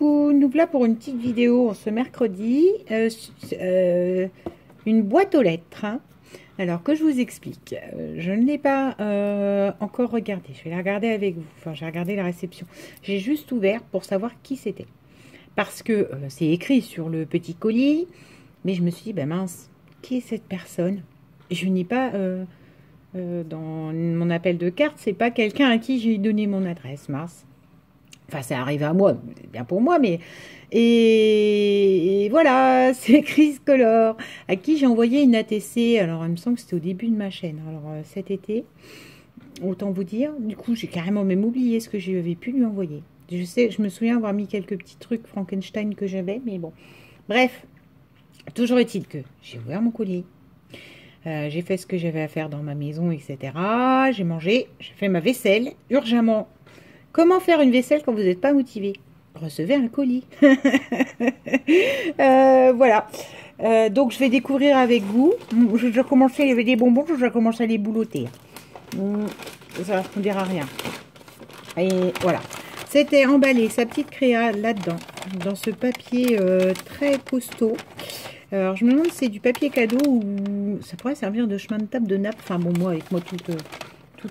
coucou, nous voilà pour une petite vidéo ce mercredi, une boîte aux lettres, hein. Alors que je vous explique, je ne l'ai pas encore regardé, je vais la regarder avec vous, enfin j'ai regardé la réception, j'ai juste ouvert pour savoir qui c'était, parce que c'est écrit sur le petit colis, mais je me suis dit, ben mince, qui est cette personne? Je n'ai pas, dans mon appel de carte, c'est pas quelqu'un à qui j'ai donné mon adresse, mince. Enfin, c'est arrivé à moi, c'est bien pour moi, mais... Et voilà, c'est Chris Color, à qui j'ai envoyé une ATC. Alors, il me semble que c'était au début de ma chaîne. Alors, cet été, autant vous dire. Du coup, j'ai carrément même oublié ce que j'avais pu lui envoyer. Je me souviens avoir mis quelques petits trucs Frankenstein que j'avais, mais bon. Bref, toujours est-il que j'ai ouvert mon colis. J'ai fait ce que j'avais à faire dans ma maison, etc. J'ai mangé, j'ai fait ma vaisselle, urgemment. Comment faire une vaisselle quand vous n'êtes pas motivé? Recevez un colis. Voilà. Donc, je vais découvrir avec vous. Je vais commencer, il y avait des bonbons, je vais commencer à les boulotter. Ça ne dira rien. Et voilà. C'était emballé, sa petite créa là-dedans, dans ce papier très costaud. Alors, je me demande si c'est du papier cadeau ou ça pourrait servir de chemin de table, de nappe. Enfin, bon, moi, avec moi, tout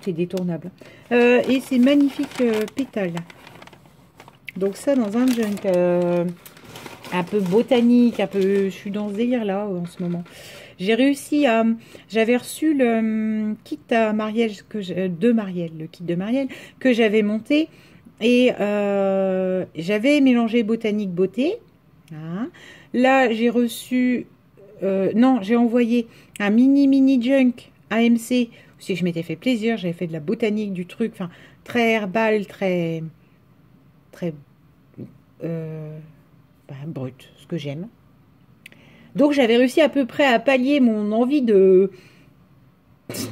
est détournable. Et ces magnifiques pétales. Donc ça, dans un junk un peu botanique, un peu... Je suis dans ce délire-là en ce moment. J'ai réussi à... J'avais reçu le kit à Marielle, de Marielle, le kit de Marielle, que j'avais monté. Et j'avais mélangé botanique beauté. Hein. Là, j'ai reçu... non, j'ai envoyé un mini junk AMC. Si je m'étais fait plaisir, j'avais fait de la botanique, du truc, enfin, très herbal, très brut, ce que j'aime. Donc, j'avais réussi à peu près à pallier mon envie de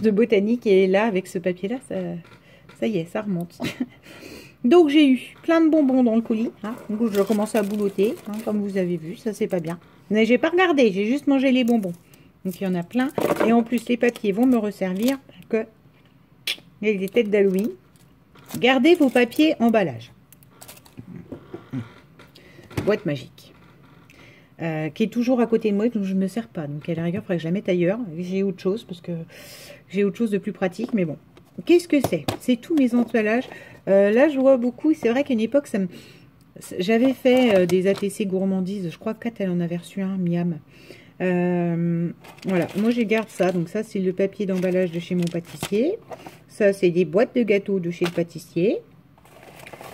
botanique. Et là, avec ce papier-là, ça y est, ça remonte. Donc, j'ai eu plein de bonbons dans le colis. Hein. Donc, je commence à boulotter, hein, comme vous avez vu. Ça, c'est pas bien. Mais j'ai pas regardé, j'ai juste mangé les bonbons. Donc, il y en a plein. Et en plus, les papiers vont me resservir. Que avec des têtes d'Halloween. Gardez vos papiers emballage. Boîte magique. Qui est toujours à côté de moi, donc je ne me sers pas. Donc, à la rigueur, il faudrait que je la mette ailleurs. J'ai autre chose, parce que j'ai autre chose de plus pratique. Mais bon. Qu'est-ce que c'est? C'est tous mes emballages. Là, je vois beaucoup. C'est vrai qu'à une époque, j'avais fait des ATC gourmandises. Je crois que Kat, elle en avait reçu un, Miam. Voilà, moi je garde ça. Donc ça, c'est le papier d'emballage de chez mon pâtissier. Ça, c'est des boîtes de gâteaux de chez le pâtissier.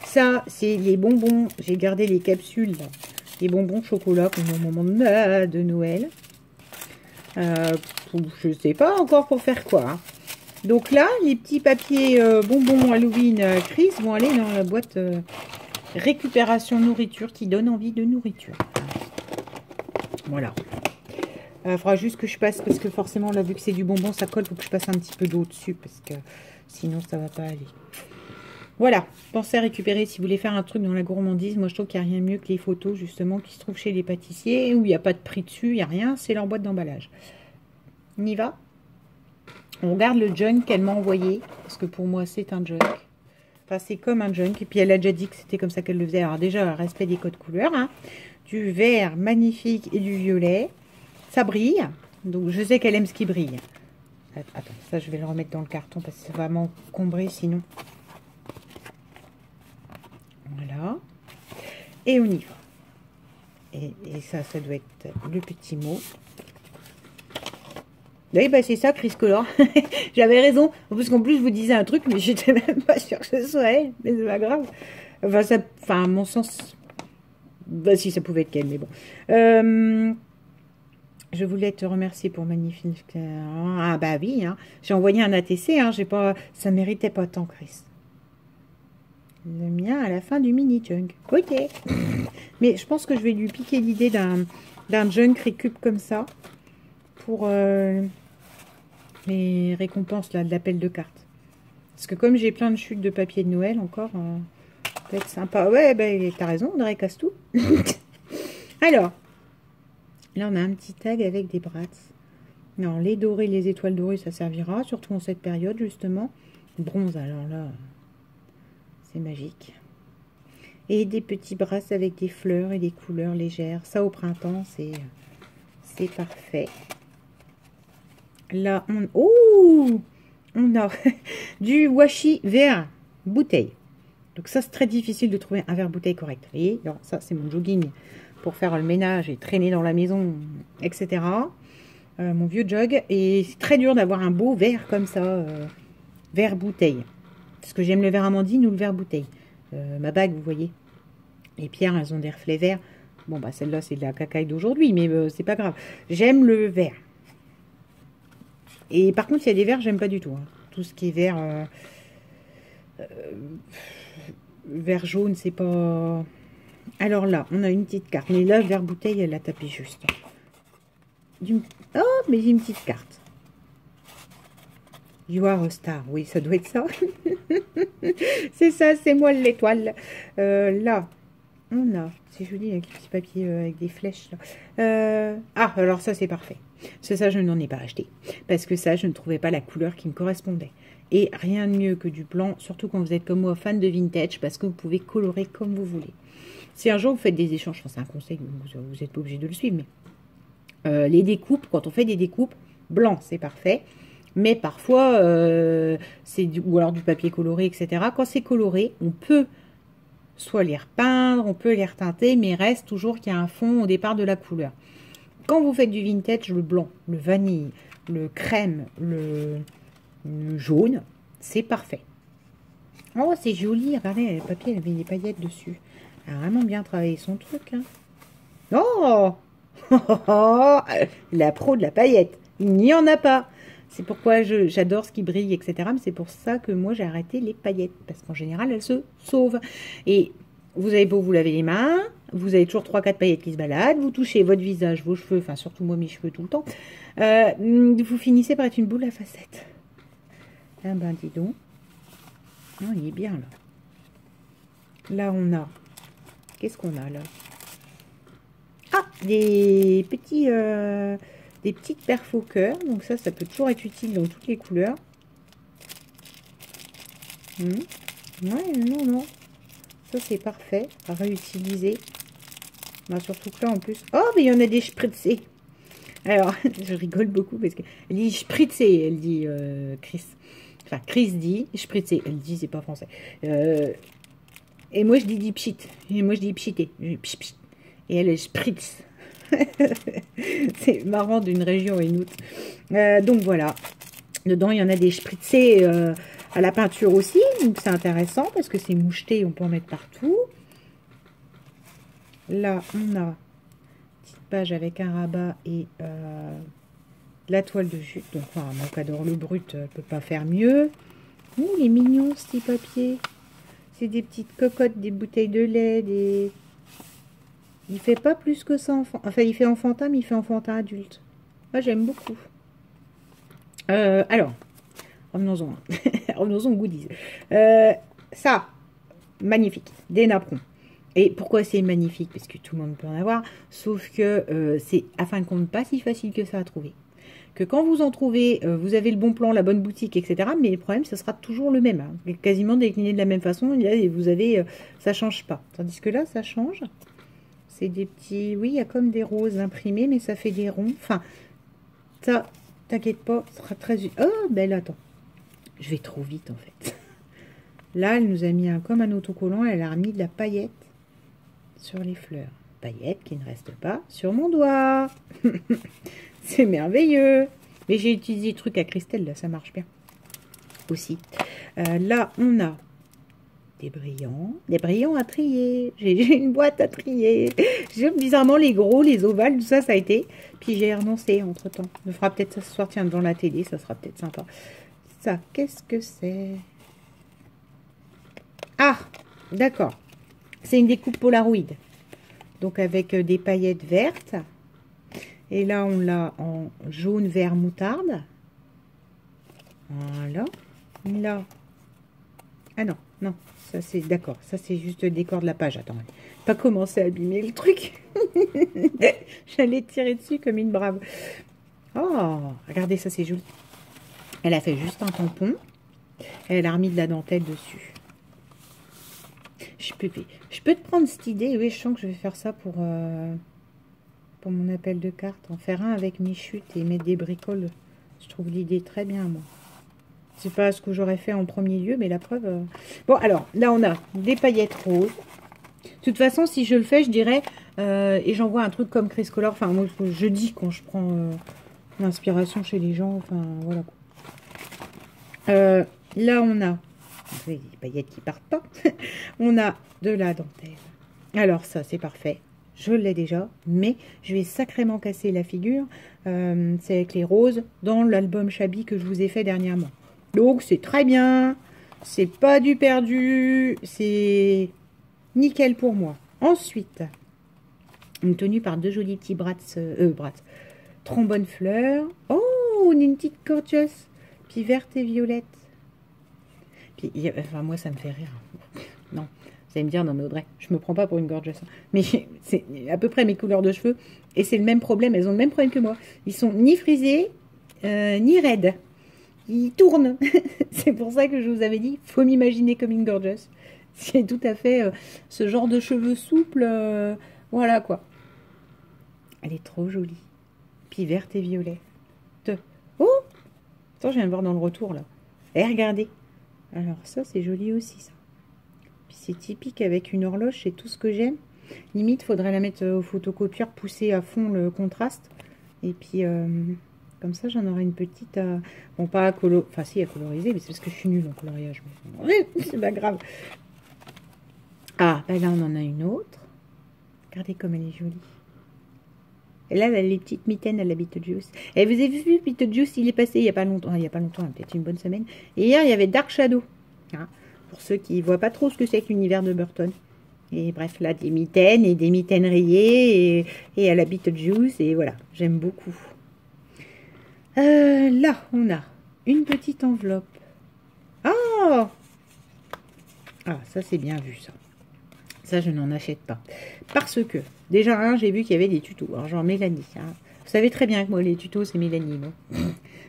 Ça, c'est les bonbons. J'ai gardé les capsules, là. Les bonbons chocolat pour au moment de Noël. Je sais pas encore pour faire quoi. Hein. Donc là, les petits papiers bonbons Halloween Chris vont aller dans la boîte récupération nourriture qui donne envie de nourriture. Voilà. Il faudra juste que je passe, parce que forcément, là, vu que c'est du bonbon, ça colle, il faut que je passe un petit peu d'eau dessus, parce que sinon, ça va pas aller. Voilà, pensez à récupérer si vous voulez faire un truc dans la gourmandise. Moi, je trouve qu'il n'y a rien de mieux que les photos, justement, qui se trouvent chez les pâtissiers, où il n'y a pas de prix dessus, il n'y a rien, c'est leur boîte d'emballage. On y va? On regarde le junk qu'elle m'a envoyé, parce que pour moi, c'est un junk. Enfin, c'est comme un junk, et puis elle a déjà dit que c'était comme ça qu'elle le faisait. Alors déjà, respect des codes couleurs, hein. Du vert magnifique et du violet. Ça brille, donc je sais qu'elle aime ce qui brille. Attends, ça je vais le remettre dans le carton parce que c'est vraiment combré sinon. Voilà. Et on y va. Et ça doit être le petit mot. Oui, bah c'est ça, Chris Color. J'avais raison. Parce qu'en plus, je vous disais un truc, mais j'étais même pas sûre que ce soit elle. Mais c'est pas grave. Enfin, à mon sens... Bah si, ça pouvait être qu'elle, mais bon. Je voulais te remercier pour magnifique... Ah bah oui, hein. J'ai envoyé un ATC, hein. J'ai pas... Ça méritait pas tant, Chris. Le mien à la fin du mini-junk. Ok. Mais je pense que je vais lui piquer l'idée d'un junk récup comme ça. Pour les récompenses là, de l'appel de cartes. Parce que comme j'ai plein de chutes de papier de Noël encore, peut être sympa. Ouais, ben t'as raison, Audrey casse tout. Alors, là on a un petit tag avec des brats. Non, les dorés, les étoiles dorées, ça servira, surtout en cette période justement. Bronze, alors là, c'est magique. Et des petits brasses avec des fleurs et des couleurs légères. Ça, au printemps, c'est parfait. Là, on a du washi vert bouteille. Donc ça, c'est très difficile de trouver un verre bouteille correct. Vous voyez, alors ça, c'est mon jogging pour faire le ménage et traîner dans la maison, etc. Mon vieux jog. Et c'est très dur d'avoir un beau verre comme ça, verre bouteille. Parce que j'aime le verre Amandine ou le verre bouteille. Ma bague, vous voyez. Les pierres, elles ont des reflets verts. Bon, bah celle-là, c'est de la cacaille d'aujourd'hui, mais c'est pas grave. J'aime le vert. Et par contre, il y a des verres, j'aime pas du tout. Hein. Tout ce qui est vert... vert jaune, c'est pas... Alors là, on a une petite carte. Mais là, vert bouteille, elle a tapé juste. Oh, mais j'ai une petite carte. You are a star. Oui, ça doit être ça. C'est ça, c'est moi l'étoile. Là, on a... C'est joli avec les petits papiers avec des flèches. Là. Ah, alors ça, c'est parfait. Ça, je n'en ai pas acheté. Parce que ça, je ne trouvais pas la couleur qui me correspondait. Et rien de mieux que du blanc, surtout quand vous êtes comme moi, fan de vintage, parce que vous pouvez colorer comme vous voulez. Si un jour vous faites des échanges, c'est un conseil, vous n'êtes pas obligé de le suivre, mais les découpes, quand on fait des découpes, blanc, c'est parfait. Mais parfois, ou alors du papier coloré, etc. Quand c'est coloré, on peut soit les repeindre, on peut les reteinter, mais reste toujours qu'il y a un fond au départ de la couleur. Quand vous faites du vintage, le blanc, le vanille, le crème, le jaune, c'est parfait. Oh, c'est joli. Regardez, le papier, il avait des paillettes dessus. Elle a vraiment bien travaillé son truc. Hein. Oh la pro de la paillette. Il n'y en a pas. C'est pourquoi j'adore ce qui brille, etc. Mais c'est pour ça que moi, j'ai arrêté les paillettes. Parce qu'en général, elles se sauvent. Et vous avez beau vous laver les mains, vous avez toujours 3-4 paillettes qui se baladent. Vous touchez votre visage, vos cheveux, enfin surtout moi, mes cheveux tout le temps. Vous finissez par être une boule à facettes. Ah ben, dis donc. Non, il est bien, là. Là, on a... Qu'est-ce qu'on a, là? Ah, des petites perfos cœur. Donc ça peut toujours être utile dans toutes les couleurs. Ouais, non. Ça, c'est parfait à réutiliser. Bah, surtout que là, en plus... Oh, mais il y en a des spritzés. Alors, je rigole beaucoup parce qu'elle dit spritzé, elle dit Chris. Enfin, Chris dit spritzer. Elle dit, c'est pas français. Et moi, je dis pchit. Et moi, je dis pchité. Et elle, spritz. C'est marrant d'une région à une autre. Donc, voilà. Dedans, il y en a des spritzés à la peinture aussi. Donc, c'est intéressant parce que c'est moucheté. On peut en mettre partout. Là, on a une petite page avec un rabat et... la toile de jute, donc enfin, moi qui adore le brut, ne peut pas faire mieux. Ouh, il est mignon ce petit papier. C'est des petites cocottes, des bouteilles de lait, des... Il fait pas plus que ça, enfin il fait enfantin, mais il fait enfantin adulte. Moi j'aime beaucoup. Alors, revenons-en. Revenons-en aux goodies. Ça, magnifique, des napperons. Et pourquoi c'est magnifique? Parce que tout le monde peut en avoir, sauf que c'est à fin de compte pas si facile que ça à trouver. Que quand vous en trouvez, vous avez le bon plan, la bonne boutique, etc. Mais le problème, ce sera toujours le même. Hein. Quasiment décliné de la même façon. Et vous avez, ça change pas. Tandis que là, ça change. C'est des petits... Oui, il y a comme des roses imprimées, mais ça fait des ronds. Enfin, ça, t'inquiète pas, ce sera très... Oh, ben là, attends. Je vais trop vite, en fait. Là, elle nous a mis comme un autocollant. Elle a remis de la paillette sur les fleurs. Paillette qui ne reste pas sur mon doigt. C'est merveilleux. Mais j'ai utilisé le truc à Christelle, là, ça marche bien. Aussi. Là, on a des brillants à trier. J'ai une boîte à trier. J'aime bizarrement les gros, les ovales, tout ça, ça a été. Puis j'ai renoncé entre-temps. On fera peut-être ça ce soir, tiens, devant la télé, ça sera peut-être sympa. Ça, qu'est-ce que c'est? Ah, d'accord. C'est une découpe Polaroid. Donc avec des paillettes vertes. Et là, on l'a en jaune, vert, moutarde. Voilà. Là. Ah non, non. Ça, c'est d'accord. Ça, c'est juste le décor de la page. Attends, pas commencer à abîmer le truc. J'allais tirer dessus comme une brave. Oh, regardez, ça, c'est joli. Elle a fait juste un tampon. Elle a remis de la dentelle dessus. Je peux te prendre cette idée. Oui, je sens que je vais faire ça pour mon appel de cartes. En faire un avec mes chutes et mettre des bricoles. Je trouve l'idée très bien, moi. C'est pas ce que j'aurais fait en premier lieu, mais la preuve... Bon, alors, là, on a des paillettes roses. De toute façon, si je le fais, je dirais... et j'envoie un truc comme Chris Color. Enfin, moi, je dis quand je prends l'inspiration chez les gens. Enfin, voilà. Là, on a... des paillettes qui partent pas. On a de la dentelle. Alors, ça, c'est parfait. Je l'ai déjà, mais je vais sacrément casser la figure. C'est avec les roses dans l'album Shabby que je vous ai fait dernièrement. Donc, c'est très bien. C'est pas du perdu. C'est nickel pour moi. Ensuite, une tenue par deux jolis petits trombone fleurs. Oh, on a une petite gorgeous. Puis verte et violette. Puis, enfin, moi, ça me fait rire. Non. Vous allez me dire, non mais Audrey, je me prends pas pour une gorgeous. Mais c'est à peu près mes couleurs de cheveux. Et c'est le même problème, elles ont le même problème que moi. Ils sont ni frisés, ni raides. Ils tournent. C'est pour ça que je vous avais dit, faut m'imaginer comme une gorgeous. C'est tout à fait ce genre de cheveux souples. Voilà quoi. Elle est trop jolie. Puis verte et violet. Oh, attends, je viens de voir dans le retour là. Et regardez. Alors ça, c'est joli aussi ça. Puis c'est typique avec une horloge, c'est tout ce que j'aime. Limite, faudrait la mettre au photocopieur, pousser à fond le contraste. Et puis, comme ça, j'en aurai une petite bon, pas à coloriser, enfin si, à coloriser, mais c'est parce que je suis nulle en coloriage. C'est pas grave. Ah, ben là, on en a une autre. Regardez comme elle est jolie. Et là, elle a les petites mitaines à la Beetlejuice. Et vous avez vu, Beetlejuice, il est passé il n'y a pas longtemps, peut-être une bonne semaine. Et hier, il y avait Dark Shadow. Hein, pour ceux qui ne voient pas trop ce que c'est que l'univers de Burton. Et bref, là, des mitaines et des mitaines rayées et à la Beetlejuice. Et voilà, j'aime beaucoup. Là, on a une petite enveloppe. Oh! Ah, ça, c'est bien vu, ça. Ça, je n'en achète pas. Parce que, déjà, j'ai vu qu'il y avait des tutos. Alors, genre Mélanie. Hein. Vous savez très bien que moi, les tutos, c'est Mélanie.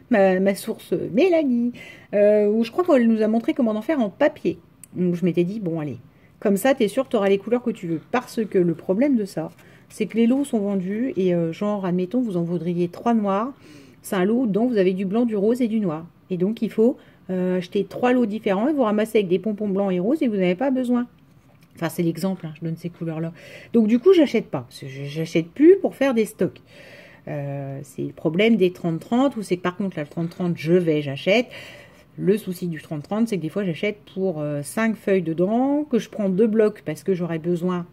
ma source Mélanie. Où je crois qu'elle nous a montré comment en faire en papier. Donc, je m'étais dit, bon, allez. Comme ça, tu es sûr que tu auras les couleurs que tu veux. Parce que le problème de ça, c'est que les lots sont vendus. Et genre, admettons, vous en voudriez 3 noirs. C'est un lot dont vous avez du blanc, du rose et du noir. Et donc, il faut acheter 3 lots différents et vous ramasser avec des pompons blancs et roses et vous n'avez pas besoin. Enfin, c'est l'exemple, hein, je donne ces couleurs-là. Donc, du coup, j'achète pas. J'achète plus pour faire des stocks. C'est le problème des 30-30, ou c'est que par contre, là, le 30-30, j'achète. Le souci du 30-30, c'est que des fois, j'achète pour 5 feuilles dedans, que je prends 2 blocs parce que j'aurais besoin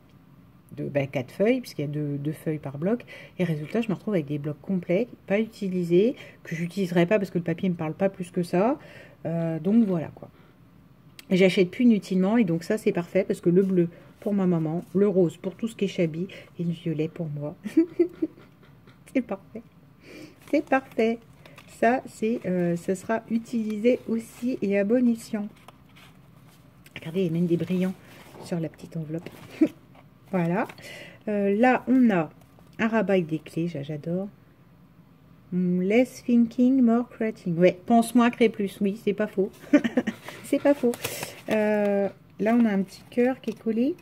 de 4 feuilles, puisqu'il y a 2 feuilles par bloc. Et résultat, je me retrouve avec des blocs complets, pas utilisés, que j'utiliserai pas parce que le papier ne me parle pas plus que ça. Donc, voilà, quoi. J'achète plus inutilement et donc ça c'est parfait parce que le bleu pour ma maman, le rose pour tout ce qui est Shabby et le violet pour moi. C'est parfait. C'est parfait. Ça, ça sera utilisé aussi et à bon escient. Regardez, il y a même des brillants sur la petite enveloppe. Voilà. Là, on a un rabat avec des clés, j'adore. Less thinking, more creating. Ouais, pense moins, crée plus. Oui, c'est pas faux. C'est pas faux. Là, on a un petit cœur qui est collé.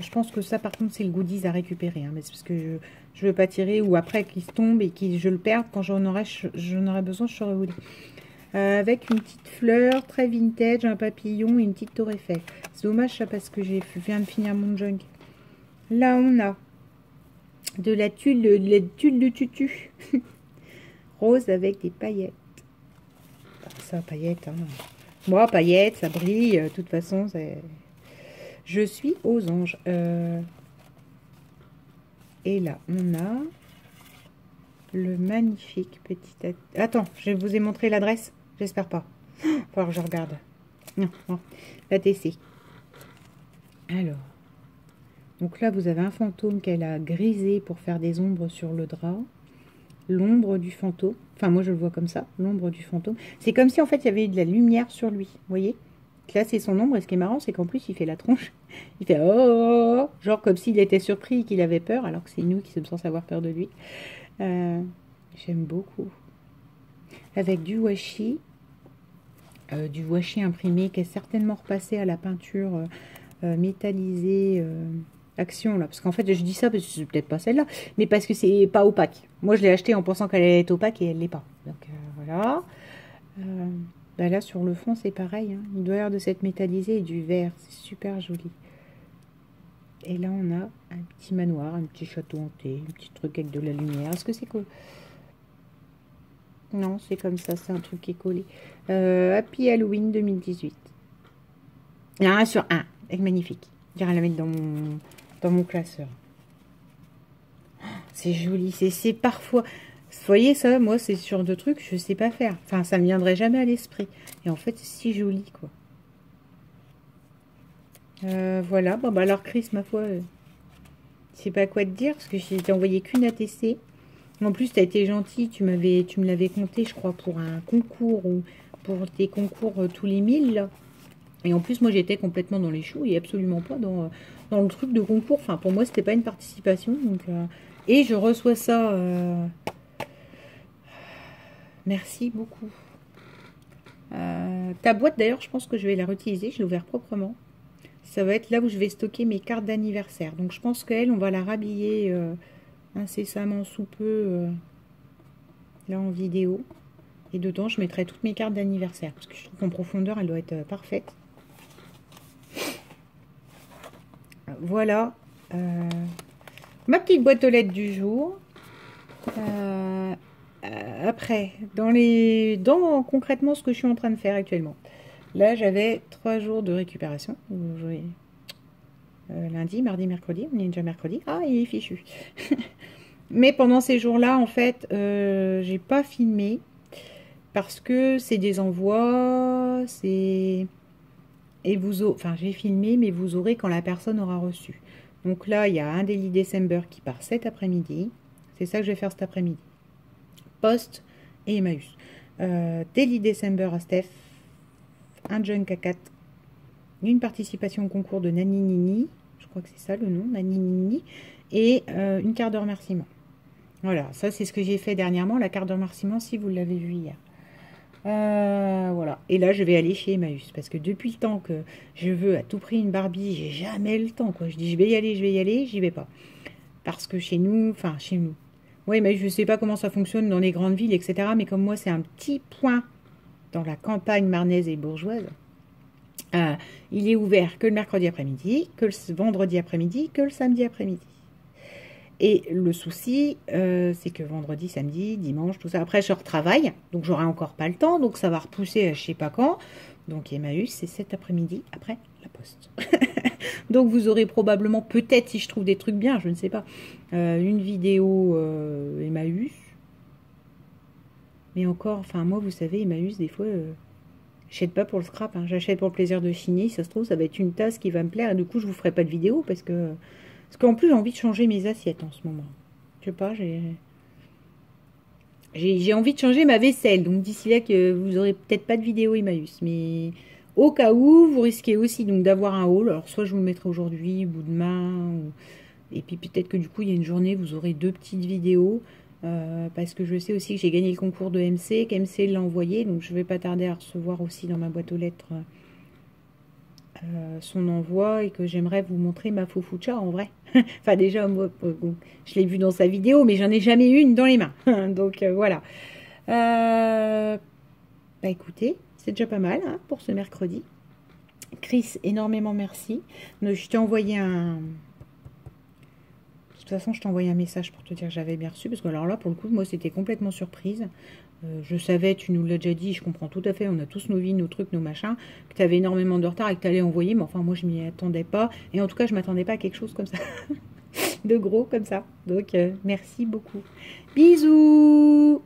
Je pense que ça, par contre, c'est le goodies à récupérer. Hein, mais c'est parce que je veux pas tirer ou après qu'il se tombe et que je le perde. Quand j'en aurai besoin, je saurai où il est. Avec une petite fleur très vintage, un papillon et une petite tour Eiffel. C'est dommage ça parce que je viens de finir mon junk. Là, on a de la tulle de tutu. Rose avec des paillettes. Ça, paillettes. Hein. Moi, paillettes, ça brille. De toute façon, je suis aux anges. Et là, on a le magnifique petit... Attends, je vous ai montré l'adresse. J'espère pas. Il va falloir que je regarde. Non, non. La TC. Alors. Donc là, vous avez un fantôme qu'elle a grisé pour faire des ombres sur le drap. L'ombre du fantôme. Enfin, moi, je le vois comme ça. L'ombre du fantôme. C'est comme si, en fait, il y avait de la lumière sur lui. Vous voyez? Là, c'est son ombre. Et ce qui est marrant, c'est qu'en plus, il fait la tronche. Il fait « Oh !» Genre comme s'il était surpris et qu'il avait peur, alors que c'est nous qui sommes censés avoir peur de lui. J'aime beaucoup. Avec du washi. Du washi imprimé qui est certainement repassé à la peinture métallisée Action, là. Parce qu'en fait, je dis ça parce que c'est peut-être pas celle-là, mais parce que c'est pas opaque. Moi, je l'ai acheté en pensant qu'elle allait être opaque et elle l'est pas. Donc, voilà. Bah là, sur le fond, c'est pareil. Hein. Il doit y avoir de cette métallisée et du vert. C'est super joli. Et là, on a un petit manoir, un petit château hanté, un petit truc avec de la lumière. Est-ce que c'est cool? Non, c'est comme ça, c'est un truc qui est collé. Happy Halloween 2018. Il y en a un sur un. Elle est magnifique. Je dirais la mettre dans mon classeur. C'est joli. C'est parfois... Vous voyez ça, moi, c'est ce genre de truc, je sais pas faire. Enfin, ça me viendrait jamais à l'esprit. Et en fait, c'est si joli, quoi. Voilà. Bon, bah alors, Chris, ma foi, je sais pas quoi te dire, parce que je t'ai envoyé qu'une ATC. En plus, tu as été gentil, tu me l'avais compté, je crois, pour un concours, ou pour tes concours tous les 1000, là. Et en plus, moi, j'étais complètement dans les choux, et absolument pas dans le truc de concours. Enfin, pour moi, c'était pas une participation. Donc, et je reçois ça... Merci beaucoup. Ta boîte, d'ailleurs, je pense que je vais la réutiliser. Je l'ai ouvert proprement. Ça va être là où je vais stocker mes cartes d'anniversaire. Donc, je pense qu'elle, on va la rhabiller incessamment sous peu, là, en vidéo. Et dedans, je mettrai toutes mes cartes d'anniversaire. Parce que je trouve qu'en profondeur, elle doit être parfaite. Voilà. Ma petite boîte aux lettres du jour. Après, concrètement ce que je suis en train de faire actuellement. Là, j'avais 3 jours de récupération. Lundi, mardi, mercredi. On est déjà mercredi. Ah, il est fichu. Mais pendant ces jours-là, en fait, j'ai pas filmé. Parce que c'est des envois. Enfin, j'ai filmé, mais vous aurez quand la personne aura reçu. Donc là, il y a un Daily December qui part cet après-midi. C'est ça que je vais faire cet après-midi. Post et Emmaüs. Daily December à Steph, un junk à 4, une participation au concours de Nani Nini, je crois que c'est ça le nom, Nani Nini, et une carte de remerciement. Voilà, ça c'est ce que j'ai fait dernièrement, la carte de remerciement, si vous l'avez vu hier. Voilà, et là je vais aller chez Emmaüs, parce que depuis le temps que je veux à tout prix une Barbie, j'ai jamais le temps, quoi. Je dis je vais y aller, j'y vais pas. Parce que chez nous, oui, mais je ne sais pas comment ça fonctionne dans les grandes villes, etc. Mais comme moi, c'est un petit point dans la campagne marnaise et bourgeoise. Il est ouvert que le mercredi après-midi, que le vendredi après-midi, que le samedi après-midi. Et le souci, c'est que vendredi, samedi, dimanche, tout ça. Après, je retravaille, donc j'aurai encore pas le temps. Donc ça va repousser à je sais pas quand. Donc Emmaüs, c'est cet après-midi, après la poste. Donc vous aurez probablement, peut-être si je trouve des trucs bien, je ne sais pas, une vidéo Emmaüs. Mais encore, enfin moi vous savez, Emmaüs, des fois, j'achète pas pour le scrap, hein, j'achète pour le plaisir de chiner. Ça se trouve, ça va être une tasse qui va me plaire. Et du coup, je vous ferai pas de vidéo parce qu'en plus, j'ai envie de changer mes assiettes en ce moment. Je sais pas, j'ai envie de changer ma vaisselle. Donc d'ici là, que vous aurez peut-être pas de vidéo Emmaüs. Mais au cas où, vous risquez aussi donc d'avoir un haul. Alors soit je vous le mettrai aujourd'hui ou demain. Et puis peut-être que du coup, il y a une journée, vous aurez 2 petites vidéos. Parce que je sais aussi que j'ai gagné le concours de MC, qu'MC l'a envoyé. Donc je vais pas tarder à recevoir aussi dans ma boîte aux lettres son envoi. Et que j'aimerais vous montrer ma foufoucha en vrai. Enfin déjà, moi, je l'ai vu dans sa vidéo, mais j'en ai jamais une dans les mains. Donc voilà. Bah écoutez, c'est déjà pas mal hein, pour ce mercredi. Chris, énormément merci. Je t'ai envoyé un... De toute façon, je t'ai envoyé un message pour te dire que j'avais bien reçu. Parce que alors là, pour le coup, moi, c'était complètement surprise. Je savais, tu nous l'as déjà dit, je comprends tout à fait. On a tous nos vies, nos trucs, nos machins. Que tu avais énormément de retard et que tu allais envoyer. Mais enfin, moi, je m'y attendais pas. Et en tout cas, je m'attendais pas à quelque chose comme ça. De gros, comme ça. Donc, merci beaucoup. Bisous!